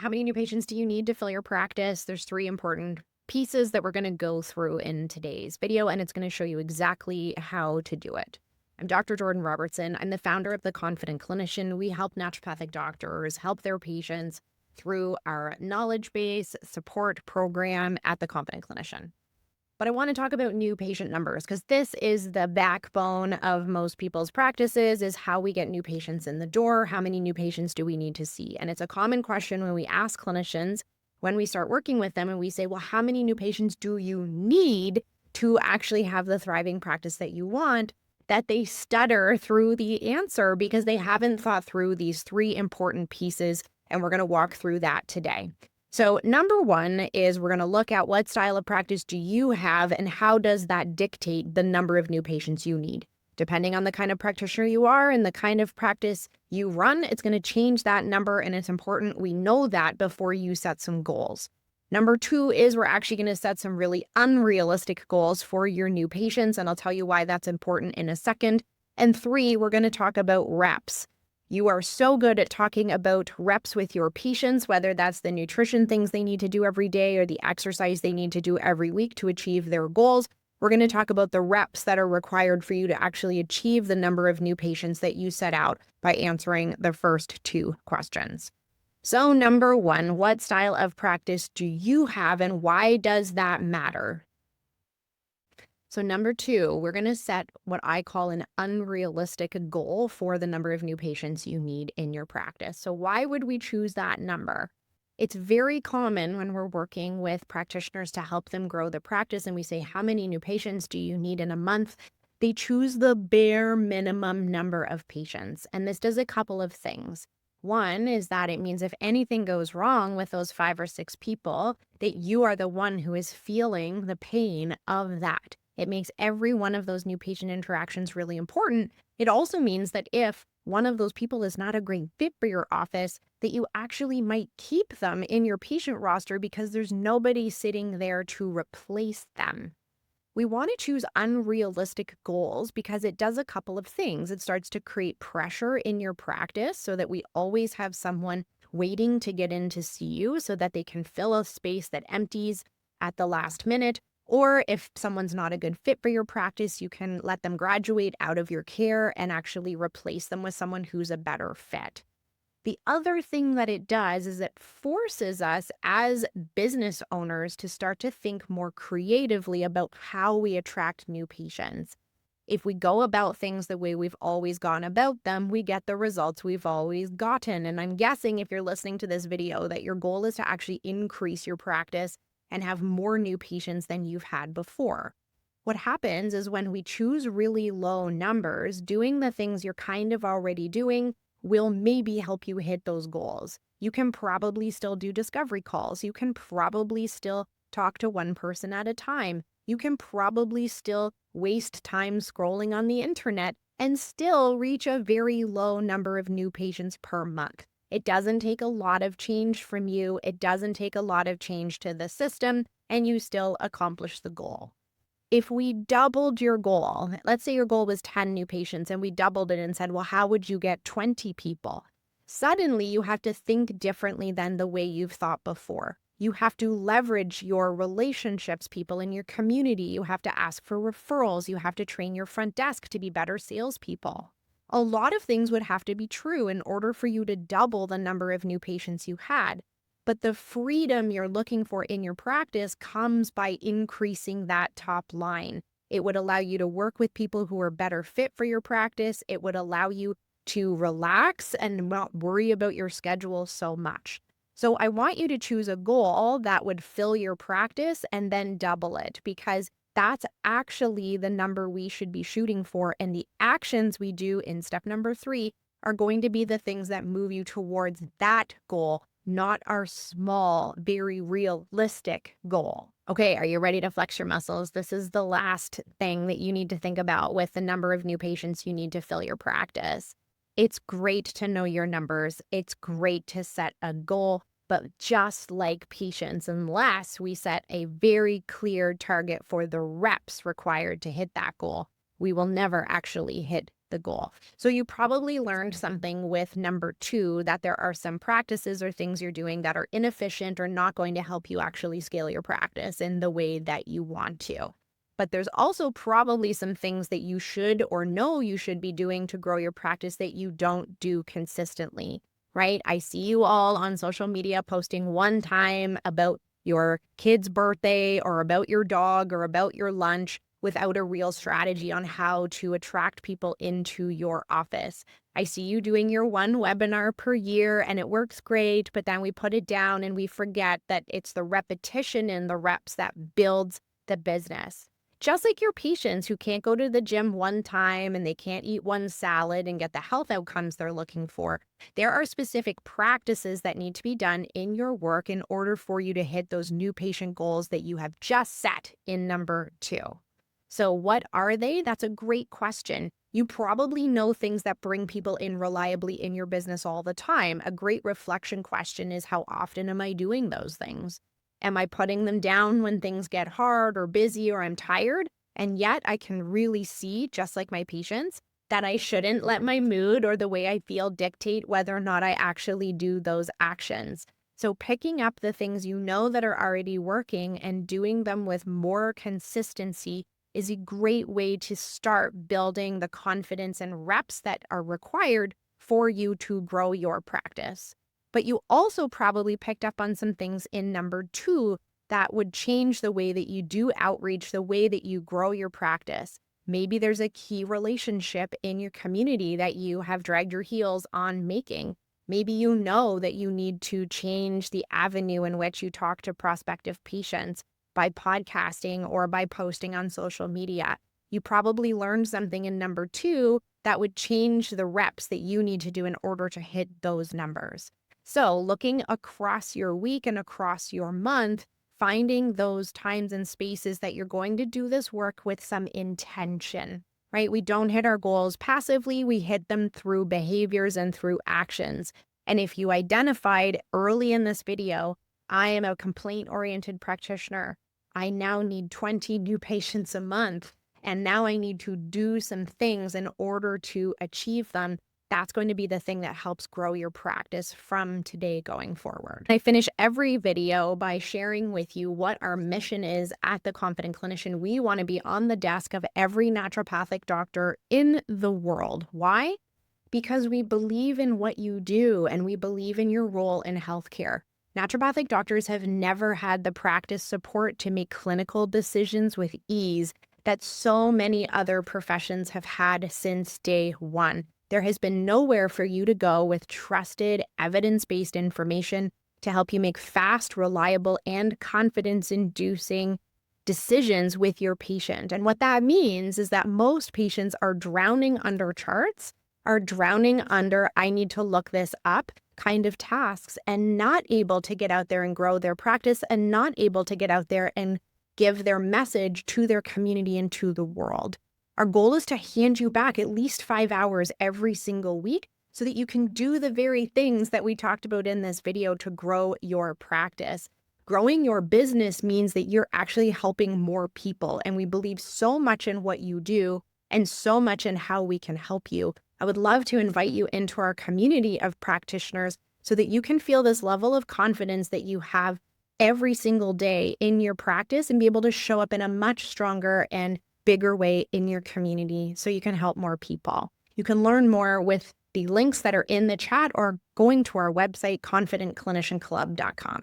How many new patients do you need to fill your practice? There's three important pieces that we're going to go through in today's video, and it's going to show you exactly how to do it. I'm Dr. Jordan Robertson. I'm the founder of The Confident Clinician. We help naturopathic doctors help their patients through our knowledge base support program at The Confident Clinician. But I want to talk about new patient numbers because this is the backbone of most people's practices, is how we get new patients in the door. How many new patients do we need to see? And it's a common question when we ask clinicians, when we start working with them and we say, well, how many new patients do you need to actually have the thriving practice that you want? That they stutter through the answer because they haven't thought through these three important pieces. And we're going to walk through that today. So number one is we're going to look at what style of practice do you have and how does that dictate the number of new patients you need. Depending on the kind of practitioner you are and the kind of practice you run, it's going to change that number, and it's important we know that before you set some goals. Number two is we're actually going to set some really unrealistic goals for your new patients, and I'll tell you why that's important in a second. And three, we're going to talk about reps. You are so good at talking about reps with your patients, whether that's the nutrition things they need to do every day or the exercise they need to do every week to achieve their goals. We're going to talk about the reps that are required for you to actually achieve the number of new patients that you set out by answering the first two questions. So number one, what style of practice do you have and why does that matter? So number two, we're going to set what I call an unrealistic goal for the number of new patients you need in your practice. So why would we choose that number? It's very common when we're working with practitioners to help them grow the practice and we say, how many new patients do you need in a month? They choose the bare minimum number of patients. And this does a couple of things. One is that it means if anything goes wrong with those 5 or 6 people, that you are the one who is feeling the pain of that. It makes every one of those new patient interactions really important. It also means that if one of those people is not a great fit for your office, that you actually might keep them in your patient roster because there's nobody sitting there to replace them. We want to choose unrealistic goals because it does a couple of things. It starts to create pressure in your practice so that we always have someone waiting to get in to see you so that they can fill a space that empties at the last minute. Or if someone's not a good fit for your practice, you can let them graduate out of your care and actually replace them with someone who's a better fit. The other thing that it does is it forces us as business owners to start to think more creatively about how we attract new patients. If we go about things the way we've always gone about them, we get the results we've always gotten. And I'm guessing if you're listening to this video that your goal is to actually increase your practice and have more new patients than you've had before. What happens is when we choose really low numbers, doing the things you're kind of already doing will maybe help you hit those goals. You can probably still do discovery calls. You can probably still talk to one person at a time. You can probably still waste time scrolling on the internet and still reach a very low number of new patients per month. It doesn't take a lot of change from you. It doesn't take a lot of change to the system, and you still accomplish the goal. If we doubled your goal, let's say your goal was 10 new patients and we doubled it and said, well, how would you get 20 people? Suddenly, you have to think differently than the way you've thought before. You have to leverage your relationships, people in your community. You have to ask for referrals. You have to train your front desk to be better salespeople. A lot of things would have to be true in order for you to double the number of new patients you had. But the freedom you're looking for in your practice comes by increasing that top line. It would allow you to work with people who are better fit for your practice. It would allow you to relax and not worry about your schedule so much. So I want you to choose a goal that would fill your practice and then double it, because that's actually the number we should be shooting for. And the actions we do in step number 3 are going to be the things that move you towards that goal, not our small, very realistic goal. Okay, are you ready to flex your muscles? This is the last thing that you need to think about with the number of new patients you need to fill your practice. It's great to know your numbers. It's great to set a goal. But just like patients, unless we set a very clear target for the reps required to hit that goal, we will never actually hit the goal. So you probably learned something with number 2, that there are some practices or things you're doing that are inefficient or not going to help you actually scale your practice in the way that you want to. But there's also probably some things that you should or know you should be doing to grow your practice that you don't do consistently, right? I see you all on social media posting one time about your kid's birthday or about your dog or about your lunch without a real strategy on how to attract people into your office. I see you doing your one webinar per year and it works great, but then we put it down and we forget that it's the repetition and the reps that builds the business. Just like your patients who can't go to the gym one time and they can't eat one salad and get the health outcomes they're looking for, there are specific practices that need to be done in your work in order for you to hit those new patient goals that you have just set in number 2. So what are they? That's a great question. You probably know things that bring people in reliably in your business all the time. A great reflection question is, how often am I doing those things? Am I putting them down when things get hard or busy or I'm tired? And yet I can really see, just like my patients, that I shouldn't let my mood or the way I feel dictate whether or not I actually do those actions. So picking up the things you know that are already working and doing them with more consistency is a great way to start building the confidence and reps that are required for you to grow your practice. But you also probably picked up on some things in number 2 that would change the way that you do outreach, the way that you grow your practice. Maybe there's a key relationship in your community that you have dragged your heels on making. Maybe you know that you need to change the avenue in which you talk to prospective patients by podcasting or by posting on social media. You probably learned something in number 2 that would change the reps that you need to do in order to hit those numbers. So looking across your week and across your month, finding those times and spaces that you're going to do this work with some intention, right? We don't hit our goals passively. We hit them through behaviors and through actions. And if you identified early in this video, I am a complaint-oriented practitioner. I now need 20 new patients a month, and now I need to do some things in order to achieve them. That's going to be the thing that helps grow your practice from today going forward. I finish every video by sharing with you what our mission is at The Confident Clinician. We want to be on the desk of every naturopathic doctor in the world. Why? Because we believe in what you do and we believe in your role in healthcare. Naturopathic doctors have never had the practice support to make clinical decisions with ease that so many other professions have had since day one. There has been nowhere for you to go with trusted, evidence-based information to help you make fast, reliable, and confidence-inducing decisions with your patient. And what that means is that most patients are drowning under charts, are drowning under, I need to look this up kind of tasks, and not able to get out there and grow their practice and not able to get out there and give their message to their community and to the world. Our goal is to hand you back at least 5 hours every single week so that you can do the very things that we talked about in this video to grow your practice. Growing your business means that you're actually helping more people, and we believe so much in what you do and so much in how we can help you. I would love to invite you into our community of practitioners so that you can feel this level of confidence that you have every single day in your practice and be able to show up in a much stronger and bigger way in your community so you can help more people. You can learn more with the links that are in the chat or going to our website, confidentclinicianclub.com.